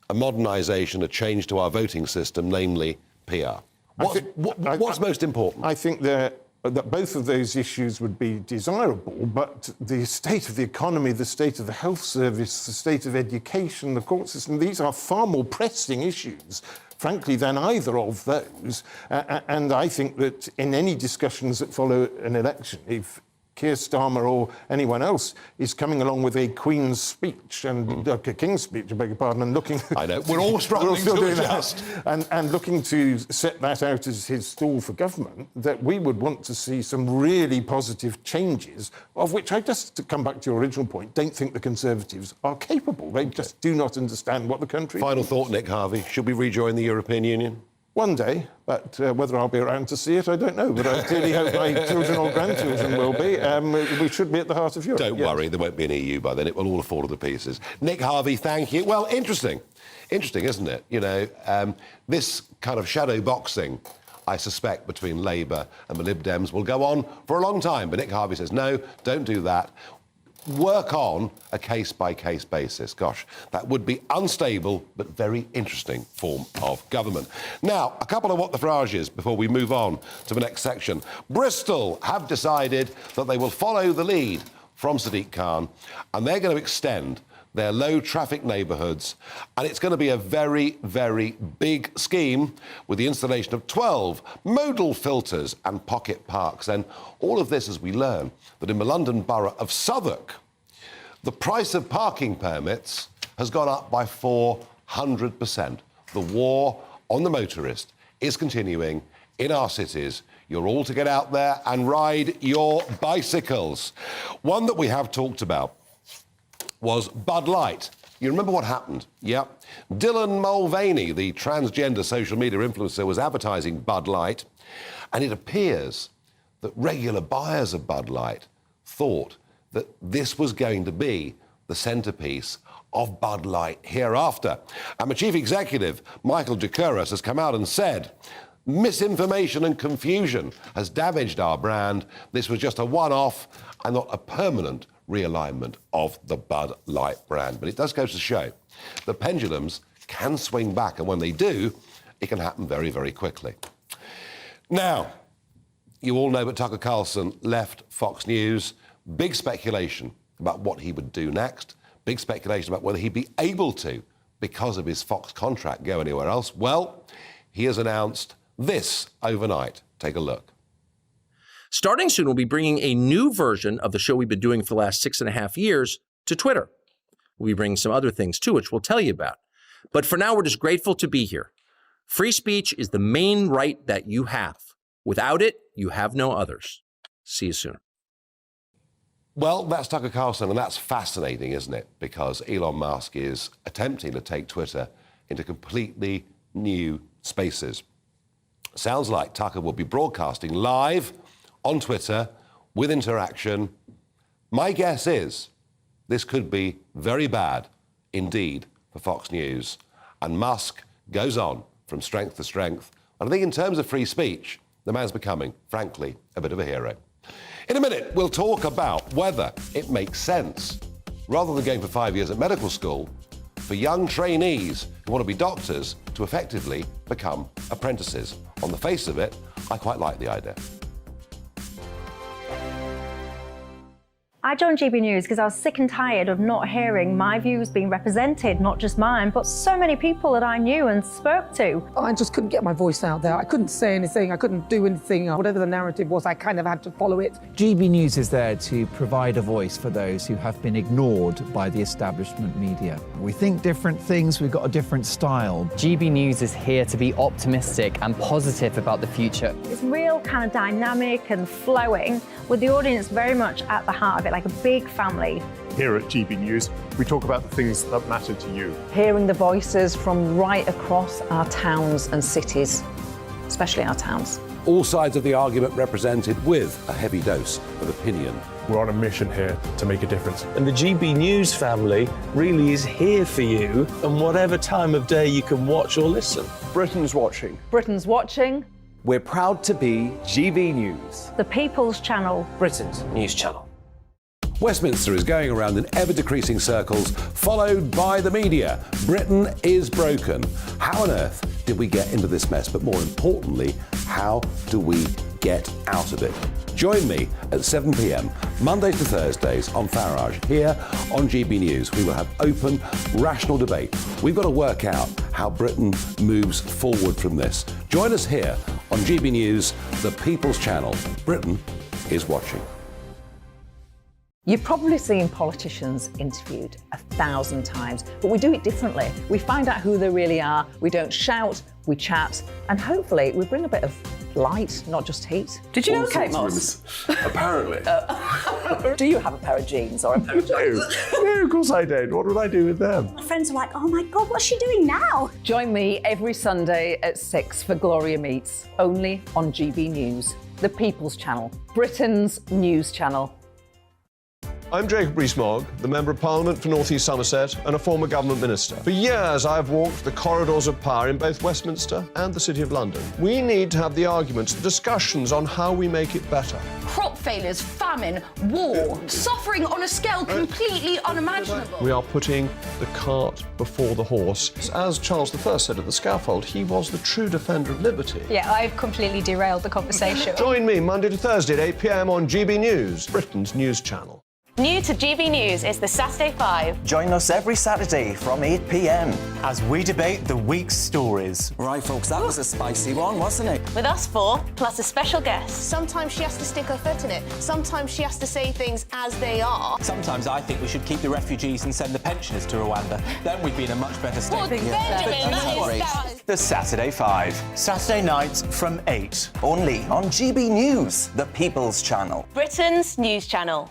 a modernisation, a change to our voting system, namely PR? What's most important? I think that both of those issues would be desirable, but the state of the economy, the state of the health service, the state of education, the court system, these are far more pressing issues, frankly, than either of those. And I think that in any discussions that follow an election, if Keir Starmer or anyone else is coming along with a Queen's speech and a King's speech, I beg your pardon, and looking... I know, we're all struggling to adjust. And looking to set that out as his stall for government, that we would want to see some really positive changes, of which I just, to come back to your original point, don't think the Conservatives are capable. They just do not understand what the country... Final thought, Nick Harvey. Should we rejoin the European Union? One day, but whether I'll be around to see it, I don't know. But I clearly hope my children or grandchildren will be. We should be at the heart of Europe. Don't worry, there won't be an EU by then. It will all fall to the pieces. Nick Harvey, thank you. Well, interesting. Interesting, isn't it? You know, this kind of shadow boxing, I suspect, between Labour and the Lib Dems will go on for a long time. But Nick Harvey says, no, don't do that. Work on a case-by-case basis. Gosh, that would be unstable but very interesting form of government. Now, a couple of what the Farages before we move on to the next section. Bristol have decided that they will follow the lead from Sadiq Khan, and they're going to extend their low-traffic neighbourhoods, and it's going to be a very, very big scheme with the installation of 12 modal filters and pocket parks. And all of this as we learn that in the London borough of Southwark, the price of parking permits has gone up by 400%. The war on the motorist is continuing in our cities. You're all to get out there and ride your bicycles. One that we have talked about was Bud Light. You remember what happened? Yep. Dylan Mulvaney, the transgender social media influencer, was advertising Bud Light, and it appears that regular buyers of Bud Light thought that this was going to be the centrepiece of Bud Light hereafter. And the chief executive, Michael Dukouras, has come out and said, misinformation and confusion has damaged our brand. This was just a one-off and not a permanent realignment of the Bud Light brand. But it does go to show the pendulums can swing back, and when they do, it can happen very, very quickly. Now, you all know that Tucker Carlson left Fox News. Big speculation about what he would do next. Big speculation about whether he'd be able to, because of his Fox contract, go anywhere else. Well, he has announced this overnight. Take a look. Starting soon, we'll be bringing a new version of the show we've been doing for the last 6.5 years to Twitter. We'll be bringing some other things too, which we'll tell you about. But for now, we're just grateful to be here. Free speech is the main right that you have. Without it, you have no others. See you soon. Well, that's Tucker Carlson, and that's fascinating, isn't it? Because Elon Musk is attempting to take Twitter into completely new spaces. Sounds like Tucker will be broadcasting live on Twitter with interaction. My guess is this could be very bad indeed for Fox News, and Musk goes on from strength to strength. And I think in terms of free speech, the man's becoming, frankly, a bit of a hero. In a minute, we'll talk about whether it makes sense, rather than going for 5 years at medical school, for young trainees who want to be doctors to effectively become apprentices. On the face of it, I quite like the idea. I joined GB News because I was sick and tired of not hearing my views being represented, not just mine, but so many people that I knew and spoke to. I just couldn't get my voice out there. I couldn't say anything. I couldn't do anything. Whatever the narrative was, I kind of had to follow it. GB News is there to provide a voice for those who have been ignored by the establishment media. We think different things, we've got a different style. GB News is here to be optimistic and positive about the future. It's real kind of dynamic and flowing, with the audience very much at the heart of it, like a big family. Here at GB News, we talk about the things that matter to you. Hearing the voices from right across our towns and cities, especially our towns. All sides of the argument represented with a heavy dose of opinion. We're on a mission here to make a difference. And the GB News family really is here for you, and whatever time of day you can watch or listen. Britain's watching. Britain's watching. We're proud to be GB News. The People's Channel. Britain's news channel. Westminster is going around in ever-decreasing circles, followed by the media. Britain is broken. How on earth did we get into this mess? But more importantly, how do we get out of it? Join me at 7 p.m, Mondays to Thursdays on Farage, here on GB News. We will have open, rational debate. We've got to work out how Britain moves forward from this. Join us here on GB News, the People's Channel. Britain is watching. You've probably seen politicians interviewed 1,000 times, but we do it differently. We find out who they really are, we don't shout, we chat, and hopefully we bring a bit of light, not just heat. Did you know Kate Moss? Apparently. Do you have a pair of jeans or a pair of jeans? No, of course I don't. What would I do with them? My friends are like, oh my God, what's she doing now? Join me every Sunday at 6 for Gloria Meets, only on GB News, the People's Channel, Britain's news channel. I'm Jacob Rees-Mogg, the Member of Parliament for North East Somerset and a former government minister. For years, I've walked the corridors of power in both Westminster and the City of London. We need to have the arguments, the discussions on how we make it better. Crop failures, famine, war, suffering on a scale completely unimaginable. We are putting the cart before the horse. As Charles I said at the scaffold, he was the true defender of liberty. Yeah, I've completely derailed the conversation. Join me Monday to Thursday at 8 p.m. on GB News, Britain's news channel. New to GB News is the Saturday 5. Join us every Saturday from 8 p.m. as we debate the week's stories. Right, folks, that was a spicy one, wasn't it? With us four, plus a special guest. Sometimes she has to stick her foot in it. Sometimes she has to say things as they are. Sometimes I think we should keep the refugees and send the pensioners to Rwanda. Then we'd be in a much better state. Well, Benjamin, that is... The Saturday 5. Saturday nights from 8. Only on GB News, the People's Channel. Britain's news channel.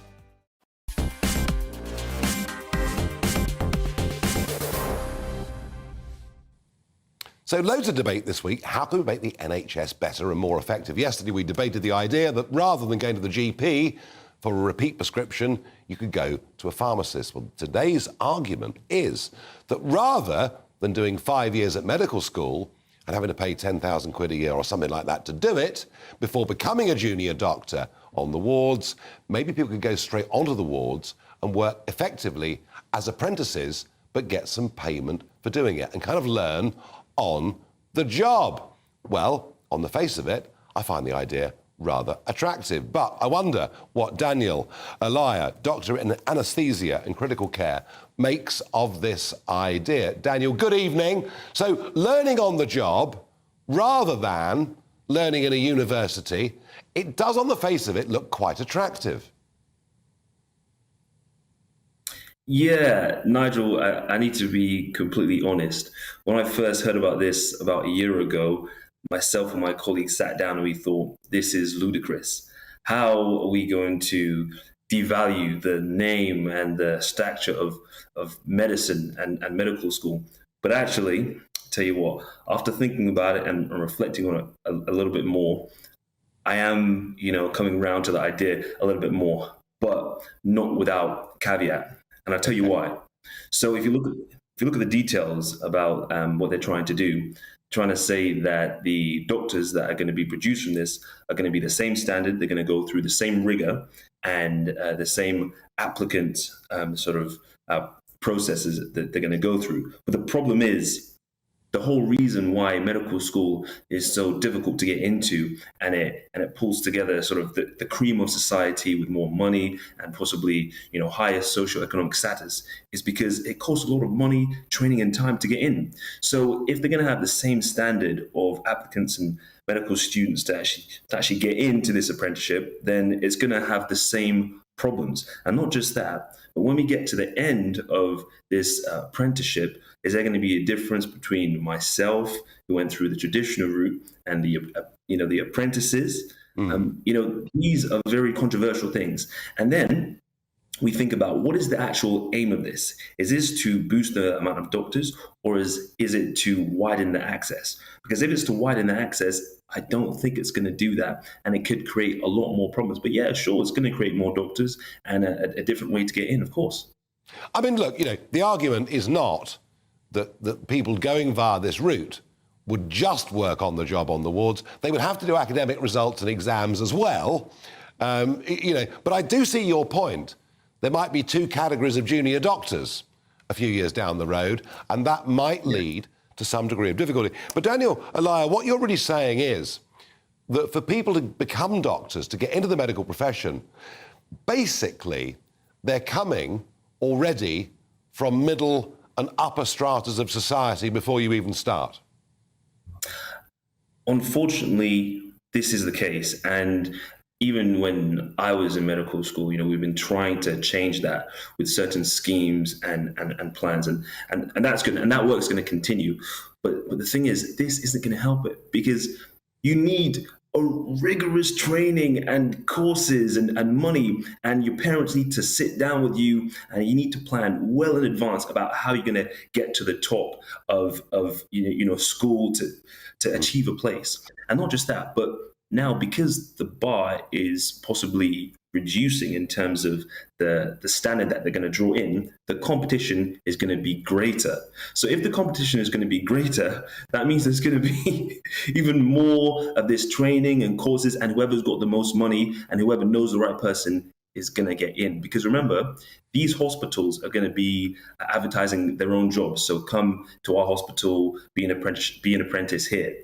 So loads of debate this week. How can we make the NHS better and more effective? Yesterday we debated the idea that rather than going to the GP for a repeat prescription, you could go to a pharmacist. Well, today's argument is that rather than doing 5 years at medical school and having to pay 10,000 quid a year or something like that to do it before becoming a junior doctor on the wards, maybe people could go straight onto the wards and work effectively as apprentices but get some payment for doing it and kind of learn on the job. Well, on the face of it, I find the idea rather attractive. But I wonder what Daniel Elia, doctor in anaesthesia and critical care, makes of this idea. Daniel, good evening. So learning on the job rather than learning in a university, it does on the face of it look quite attractive. Yeah, Nigel, I need to be completely honest. When I first heard about this about a year ago, myself and my colleagues sat down and we thought, this is ludicrous. How are we going to devalue the name and the stature of medicine and medical school? But actually, tell you what, after thinking about it and reflecting on it a little bit more, I am, coming around to the idea a little bit more, but not without caveat. And I'll tell you why. So if you if you look at the details about what they're trying to do, trying to say that the doctors that are going to be produced from this are going to be the same standard, they're going to go through the same rigor and the same applicant processes that they're going to go through. But the problem is, the whole reason why medical school is so difficult to get into, and it pulls together sort of the cream of society with more money and possibly, you know, higher socioeconomic status, is because it costs a lot of money, training and time to get in. So if they're going to have the same standard of applicants and medical students to actually get into this apprenticeship, then it's going to have the same problems. And not just that, but when we get to the end of this apprenticeship, is there going to be a difference between myself, who went through the traditional route, and the apprentices? These are very controversial things. And then we think about, what is the actual aim of this? Is this to boost the amount of doctors, or is it to widen the access? Because if it's to widen the access, I don't think it's going to do that, and it could create a lot more problems. But yeah, sure, it's going to create more doctors and a different way to get in, of course. I mean, look, the argument is not that people going via this route would just work on the job on the wards. They would have to do academic results and exams as well. But I do see your point. There might be two categories of junior doctors a few years down the road, and that might lead to some degree of difficulty. But Daniel, Elia, what you're really saying is that for people to become doctors, to get into the medical profession, basically they're coming already from middle and upper stratas of society before you even start. Unfortunately, this is the case. And even when I was in medical school, we've been trying to change that with certain schemes and plans, and that's good, and that work's going to continue. But the thing is, this isn't going to help it, because you need a rigorous training and courses and money, and your parents need to sit down with you, and you need to plan well in advance about how you're going to get to the top of school to achieve a place. And not just that, but now, because the bar is possibly reducing in terms of the standard that they're going to draw in, the competition is going to be greater. So if the competition is going to be greater, that means there's going to be even more of this training and courses, and whoever's got the most money and whoever knows the right person is going to get in. Because remember, these hospitals are going to be advertising their own jobs. So come to our hospital, be an apprentice here.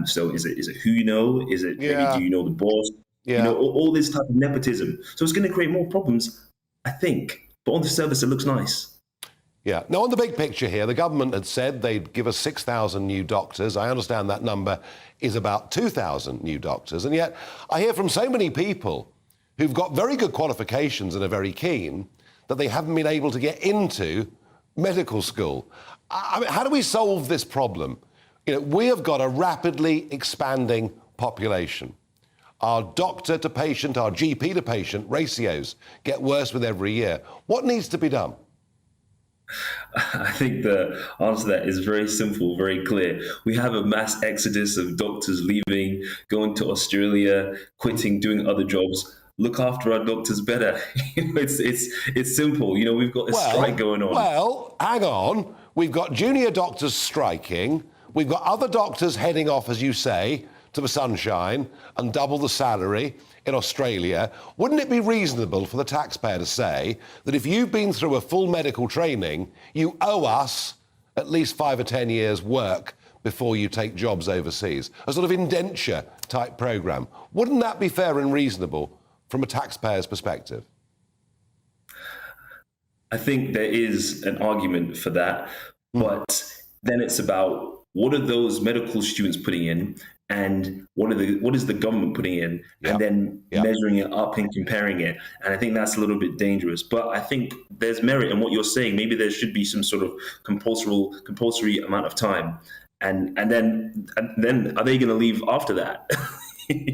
So is it who you know? Is it maybe do you know the boss? Yeah. All this type of nepotism. So it's going to create more problems, I think. But on the surface, it looks nice. Yeah. Now, on the big picture here, the government had said they'd give us 6,000 new doctors. I understand that number is about 2,000 new doctors. And yet I hear from so many people who've got very good qualifications and are very keen that they haven't been able to get into medical school. I mean, how do we solve this problem? We have got a rapidly expanding population. Our doctor to patient, our GP to patient ratios get worse with every year. What needs to be done? I think the answer to that is very simple, very clear. We have a mass exodus of doctors leaving, going to Australia, quitting, doing other jobs. Look after our doctors better. It's simple. We've got a strike going on. Well, hang on. We've got junior doctors striking. We've got other doctors heading off, as you say, to the sunshine and double the salary in Australia. Wouldn't it be reasonable for the taxpayer to say that if you've been through a full medical training, you owe us at least 5 or 10 years' work before you take jobs overseas? A sort of indenture type programme. Wouldn't that be fair and reasonable from a taxpayer's perspective? I think there is an argument for that, but then it's about, what are those medical students putting in, and what is the government putting in, and then measuring it up and comparing it. And I think that's a little bit dangerous. But I think there's merit in what you're saying. Maybe there should be some sort of compulsory amount of time. And then are they going to leave after that?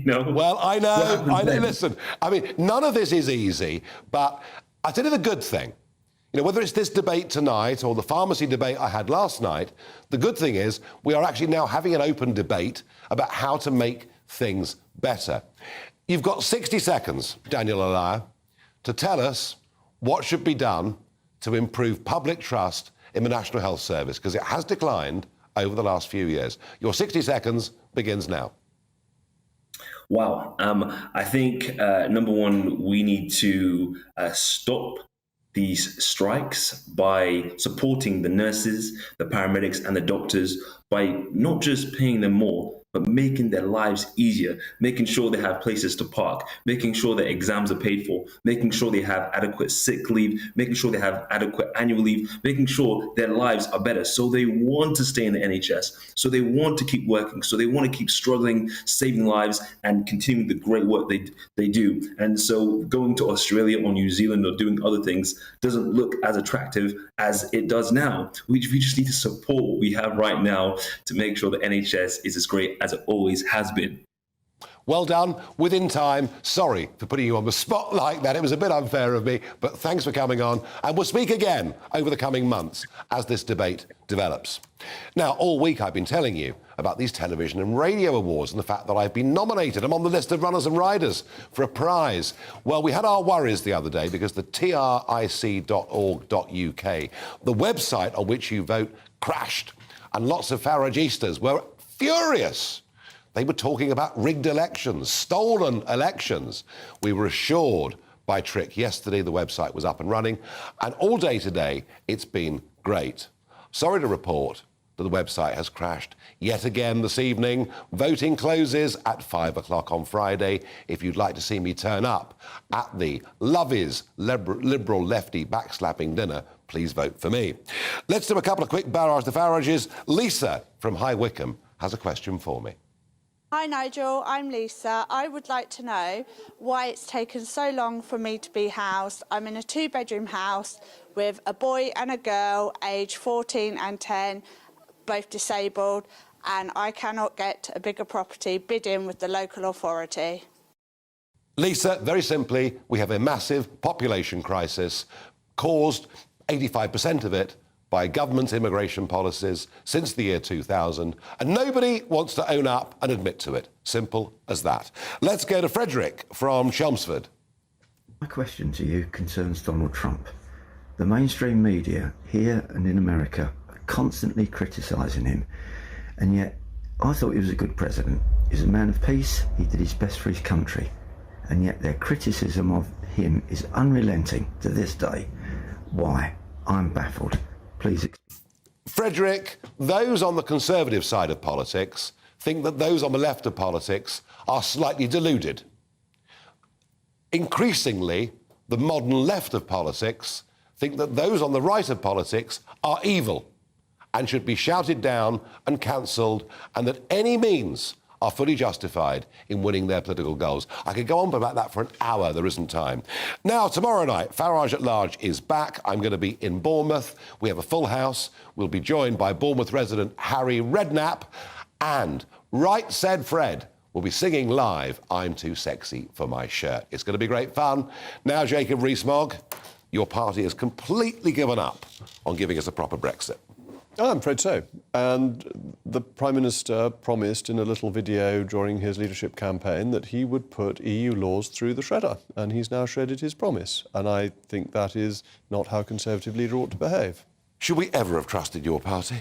Well, I know. Listen, I mean, none of this is easy, but I tell you the good thing. Whether it's this debate tonight or the pharmacy debate I had last night, the good thing is we are actually now having an open debate about how to make things better. You've got 60 seconds, Daniel Elia, to tell us what should be done to improve public trust in the National Health Service, because it has declined over the last few years. Your 60 seconds begins now. Wow. I think, number one, we need to stop these strikes by supporting the nurses, the paramedics, and the doctors by not just paying them more, but making their lives easier, making sure they have places to park, making sure their exams are paid for, making sure they have adequate sick leave, making sure they have adequate annual leave, making sure their lives are better. So they want to stay in the NHS, so they want to keep working, so they want to keep struggling, saving lives, and continuing the great work they do. And so going to Australia or New Zealand or doing other things doesn't look as attractive as it does now. We just need to support what we have right now to make sure the NHS is as great as it always has been. Well done, within time. Sorry for putting you on the spot like that. It was a bit unfair of me, but thanks for coming on. And we'll speak again over the coming months as this debate develops. Now, all week I've been telling you about these television and radio awards and the fact that I've been nominated. I'm on the list of runners and riders for a prize. Well, we had our worries the other day because the tric.org.uk, the website on which you vote, crashed. And lots of Faragistas were furious. They were talking about rigged elections, stolen elections. We were assured by Trick yesterday the website was up and running, and all day today it's been great. Sorry to report that the website has crashed yet again this evening. Voting closes at 5 o'clock on Friday. If you'd like to see me turn up at the Lovey's Liberal Lefty Backslapping dinner, please vote for me. Let's do a couple of quick barrage the Farages. Lisa from High Wycombe has a question for me. Hi Nigel, I'm Lisa. I would like to know why it's taken so long for me to be housed. I'm in a 2-bedroom house with a boy and a girl, aged 14 and 10, both disabled, and I cannot get a bigger property bid in with the local authority. Lisa, very simply, we have a massive population crisis caused, 85% of it, by government immigration policies since the year 2000, and nobody wants to own up and admit to it. Simple as that. Let's go to Frederick from Chelmsford. My question to you concerns Donald Trump. The mainstream media here and in America are constantly criticising him, and yet I thought he was a good president. He's a man of peace, he did his best for his country, and yet their criticism of him is unrelenting to this day. Why? I'm baffled. Please. Frederick, those on the Conservative side of politics think that those on the left of politics are slightly deluded. Increasingly, the modern left of politics think that those on the right of politics are evil and should be shouted down and cancelled, and that any means are fully justified in winning their political goals. I could go on about that for an hour, there isn't time. Now, tomorrow night, Farage at Large is back. I'm going to be in Bournemouth. We have a full house. We'll be joined by Bournemouth resident Harry Redknapp, and Right Said Fred will be singing live I'm Too Sexy for My Shirt. It's going to be great fun. Now, Jacob Rees-Mogg, your party has completely given up on giving us a proper Brexit. I'm afraid so. And the Prime Minister promised in a little video during his leadership campaign that he would put EU laws through the shredder, and he's now shredded his promise. And I think that is not how a Conservative leader ought to behave. Should we ever have trusted your party?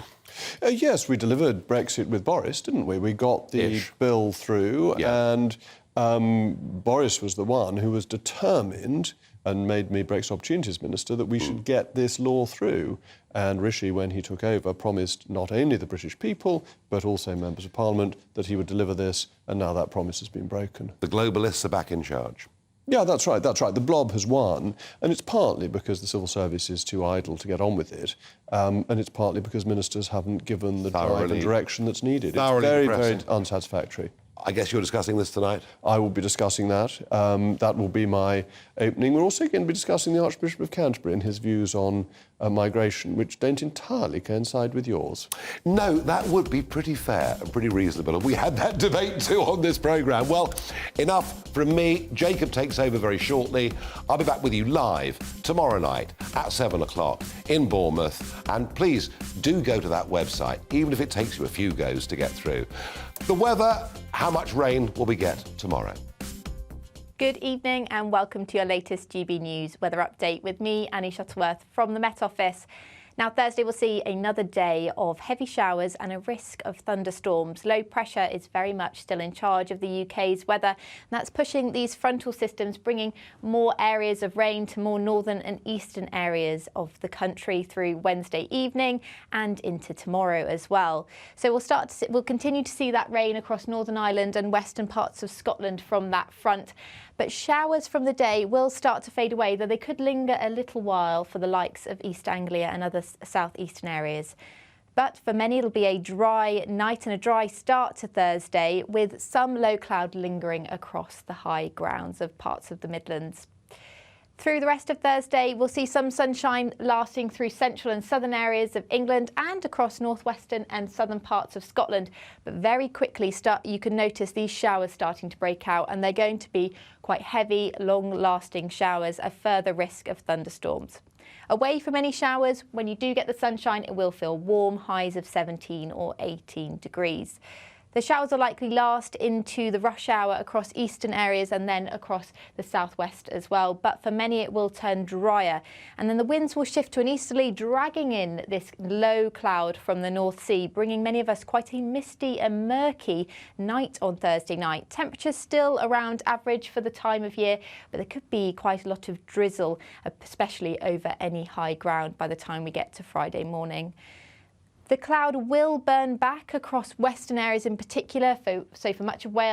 Yes, we delivered Brexit with Boris, didn't we? We got the bill through, and Boris was the one who was determined and made me Brexit Opportunities Minister that we should get this law through. And Rishi, when he took over, promised not only the British people, but also members of Parliament that he would deliver this, and now that promise has been broken. The globalists are back in charge. Yeah, that's right, that's right. The blob has won, and it's partly because the civil service is too idle to get on with it, and it's partly because ministers haven't given the drive and direction that's needed. It's very, very unsatisfactory. I guess you're discussing this tonight? I will be discussing that. That will be my opening. We're also going to be discussing the Archbishop of Canterbury and his views on migration, which don't entirely coincide with yours. No, that would be pretty fair and pretty reasonable. And we had that debate too on this programme. Well, enough from me. Jacob takes over very shortly. I'll be back with you live tomorrow night at 7 o'clock in Bournemouth. And please do go to that website, even if it takes you a few goes to get through. The weather, how much rain will we get tomorrow? Good evening and welcome to your latest GB News weather update with me, Annie Shuttleworth from the Met Office. Now, Thursday we'll see another day of heavy showers and a risk of thunderstorms. Low pressure is very much still in charge of the UK's weather, and that's pushing these frontal systems, bringing more areas of rain to more northern and eastern areas of the country through Wednesday evening and into tomorrow as well. So we'll continue to see that rain across Northern Ireland and western parts of Scotland from that front. But showers from the day will start to fade away, though they could linger a little while for the likes of East Anglia and other southeastern areas. But for many, it'll be a dry night and a dry start to Thursday, with some low cloud lingering across the high grounds of parts of the Midlands. Through the rest of Thursday, we'll see some sunshine lasting through central and southern areas of England and across northwestern and southern parts of Scotland. But very quickly, you can notice these showers starting to break out, and they're going to be quite heavy, long-lasting showers, a further risk of thunderstorms. Away from any showers, when you do get the sunshine, it will feel warm, highs of 17 or 18 degrees. The showers will likely last into the rush hour across eastern areas and then across the southwest as well. But for many, it will turn drier. And then the winds will shift to an easterly, dragging in this low cloud from the North Sea, bringing many of us quite a misty and murky night on Thursday night. Temperatures still around average for the time of year, but there could be quite a lot of drizzle, especially over any high ground by the time we get to Friday morning. The cloud will burn back across western areas in particular, so for much of Wales.